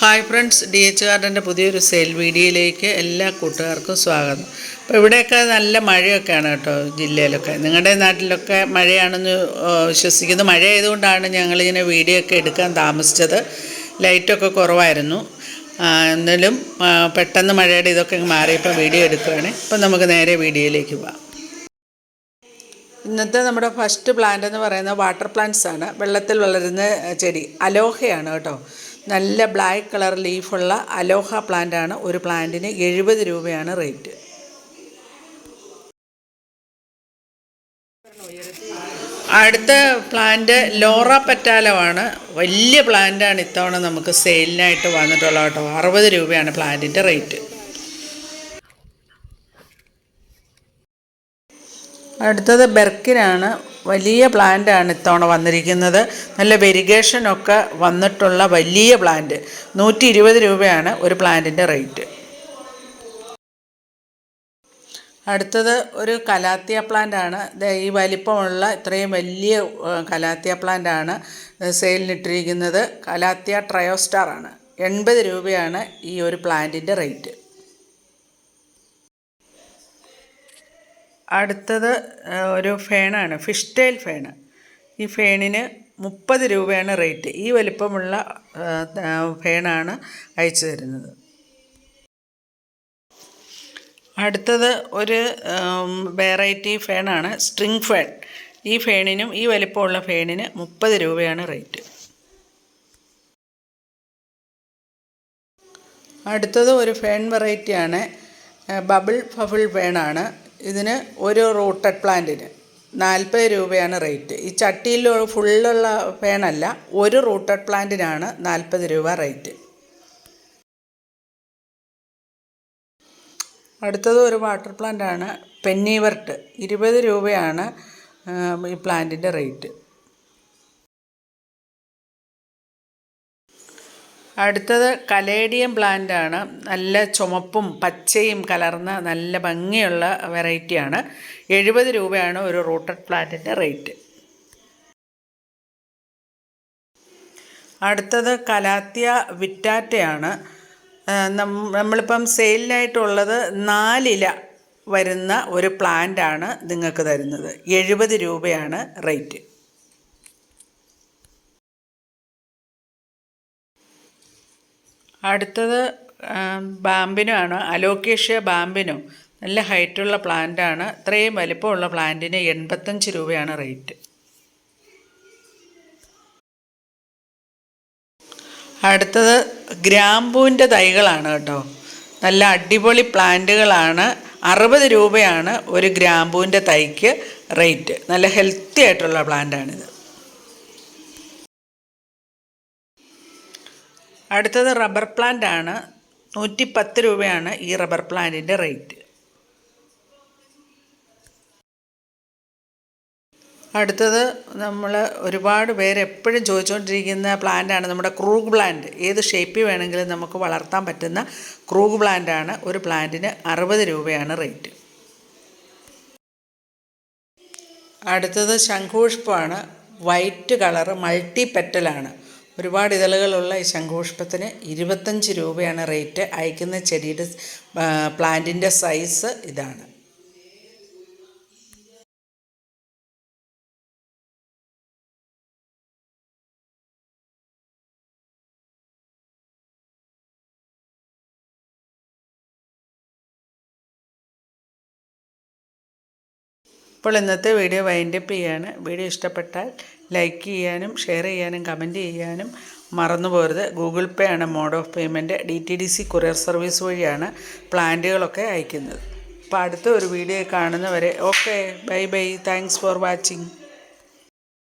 Hi friends, D H ഗാർഡൻ്റെ പുതിയൊരു sale വീഡിയോയിലേക്ക് എല്ലാ കൂട്ടുകാർക്കും സ്വാഗതം. അപ്പോൾ ഇവിടെയൊക്കെ നല്ല മഴയൊക്കെയാണ് കേട്ടോ, ജില്ലയിലൊക്കെ. നിങ്ങളുടെ നാട്ടിലൊക്കെ മഴയാണെന്ന് വിശ്വസിക്കുന്നു. മഴ ആയതുകൊണ്ടാണ് ഞങ്ങളിങ്ങനെ വീഡിയോ ഒക്കെ എടുക്കാൻ താമസിച്ചത്. ലൈറ്റൊക്കെ കുറവായിരുന്നു. എന്നാലും പെട്ടെന്ന് മഴയുടെ ഇതൊക്കെ മാറിയപ്പോൾ വീഡിയോ എടുക്കുകയാണ്. ഇപ്പം നമുക്ക് നേരെ വീഡിയോയിലേക്ക് പോകാം. ഇന്നത്തെ നമ്മുടെ ഫസ്റ്റ് പ്ലാന്റ് എന്ന് പറയുന്നത് വാട്ടർ പ്ലാന്റ്സ് ആണ്. വെള്ളത്തിൽ വളരുന്ന ചെടി അലോഹയാണ് കേട്ടോ. നല്ല ബ്ലാക്ക് കളർ ലീഫുള്ള അലോഹ പ്ലാന്റ് ആണ്. ഒരു പ്ലാന്റിന് 70 രൂപയാണ് റേറ്റ്. അടുത്ത പ്ലാന്റ് ലോറ പെറ്റാലോ ആണ്. വലിയ പ്ലാന്റാണ് ഇത്തവണ നമുക്ക് സെയിലിനായിട്ട് വന്നിട്ടുള്ളത് കേട്ടോ. 60 രൂപയാണ് പ്ലാന്റിൻ്റെ റേറ്റ്. അടുത്തത് ബെർക്കിനാണ്. വലിയ പ്ലാന്റാണ് ഇത്തവണ വന്നിരിക്കുന്നത്. നല്ല വെരിഗേഷനൊക്കെ വന്നിട്ടുള്ള വലിയ പ്ലാന്റ്. 120 രൂപയാണ് ഒരു പ്ലാന്റിൻ്റെ റേറ്റ്. അടുത്തത് ഒരു കലാത്തിയ പ്ലാന്റാണ്. ഈ വലിപ്പമുള്ള ഇത്രയും വലിയ കലാത്തിയ പ്ലാന്റാണ് സെയിലിനിട്ടിരിക്കുന്നത്. കലാത്തിയ ട്രയോസ്റ്റാർ ആണ്. 80 രൂപയാണ് ഈ ഒരു പ്ലാന്റിൻ്റെ റേറ്റ്. അടുത്തത് ഒരു ഫേണാണ്, ഫിഷ് ടെയിൽ ഫേണ്. ഈ ഫേണിന് 30 രൂപയാണ് റേറ്റ്. ഈ വലിപ്പമുള്ള ഫേണാണ് അയച്ചു തരുന്നത്. അടുത്തത് ഒരു വെറൈറ്റി ഫേണാണ്, സ്ട്രിങ് ഫേൺ. ഈ ഫേണിനും ഈ വലിപ്പമുള്ള ഫേണിന് 30 രൂപയാണ് റേറ്റ്. അടുത്തത് ഒരു ഫേൺ വെറൈറ്റിയാണ്, ബബിൾ ഫബിൾ ഫേണാണ്. ഇതിന് ഒരു റൂട്ടഡ് പ്ലാന്റിന് 40 രൂപയാണ് റേറ്റ്. ഈ ചട്ടിയിൽ ഫുള്ളുള്ള ഫേണല്ല, ഒരു റൂട്ടഡ് പ്ലാന്റിനാണ് 40 രൂപ റേറ്റ്. അടുത്തത് ഒരു വാട്ടർ പ്ലാന്റാണ്, പെന്നിവർട്ട്. 20 രൂപയാണ് ഈ പ്ലാന്റിൻ്റെ റേറ്റ്. അടുത്തത് കലേഡിയം പ്ലാന്റാണ്. നല്ല ചുമപ്പും പച്ചയും കലർന്ന നല്ല ഭംഗിയുള്ള വെറൈറ്റിയാണ്. 70 രൂപയാണ് ഒരു റൂട്ടഡ് പ്ലാന്റിൻ്റെ റേറ്റ്. അടുത്തത് കലാത്തിയ വിറ്റാറ്റയാണ്. നമ്മളിപ്പം സെയിലിനായിട്ടുള്ളത് 4 ഇല വരുന്ന ഒരു പ്ലാന്റാണ് നിങ്ങൾക്ക് തരുന്നത്. 70 രൂപയാണ് റേറ്റ്. അടുത്തത് ബാമ്പിനോ ആണ്, അലോക്കേഷ്യ ബാമ്പിനോ. നല്ല ഹൈറ്റുള്ള പ്ലാന്റാണ്. ഇത്രയും വലിപ്പമുള്ള പ്ലാന്റിന് 85 രൂപയാണ് റേറ്റ്. അടുത്തത് ഗ്രാമ്പൂവിൻ്റെ തൈകളാണ് കേട്ടോ. നല്ല അടിപൊളി പ്ലാന്റുകളാണ്. 60 രൂപയാണ് ഒരു ഗ്രാമ്പൂവിൻ്റെ തൈക്ക് റേറ്റ്. നല്ല ഹെൽത്തി ആയിട്ടുള്ള പ്ലാന്റാണിത്. അടുത്തത് റബ്ബർ പ്ലാന്റ് ആണ്. 110 രൂപയാണ് ഈ റബ്ബർ പ്ലാന്റിൻ്റെ റേറ്റ്. അടുത്തത് നമ്മൾ ഒരുപാട് പേര് എപ്പോഴും ചോദിച്ചുകൊണ്ടിരിക്കുന്ന പ്ലാന്റാണ് നമ്മുടെ ക്രൂഗ് പ്ലാന്റ്. ഏത് ഷേപ്പിൽ വേണമെങ്കിലും നമുക്ക് വളർത്താൻ പറ്റുന്ന ക്രൂഗ് പ്ലാന്റാണ്. ഒരു പ്ലാന്റിന് 60 രൂപയാണ് റേറ്റ്. അടുത്തത് ശംഖുപുഷ്പമാണ്. വൈറ്റ് കളറ് മൾട്ടി പെറ്റലാണ്. ഒരുപാട് ഇതളുകളുള്ള ഈ ശംഖുപുഷ്പത്തിന് 25 രൂപയാണ് റേറ്റ്. അയക്കുന്ന ചെടിയുടെ പ്ലാന്റിൻ്റെ സൈസ് ഇതാണ്. ഇപ്പോൾ ഇന്നത്തെ വീഡിയോ വൈൻഡപ്പ് ചെയ്യാണ്. വീഡിയോ ഇഷ്ടപ്പെട്ടാൽ ലൈക്ക് ചെയ്യാനും ഷെയർ ചെയ്യാനും കമൻറ്റ് ചെയ്യാനും മറന്നു പോകരുത്. ഗൂഗിൾ പേ ആണ് mode of payment. DTDC courier service വഴിയാണ് പ്ലാന്റുകളൊക്കെ അയക്കുന്നത്. അപ്പോൾ അടുത്ത ഒരു വീഡിയോ കാണുന്നവരെ okay, bye bye. Thanks for watching.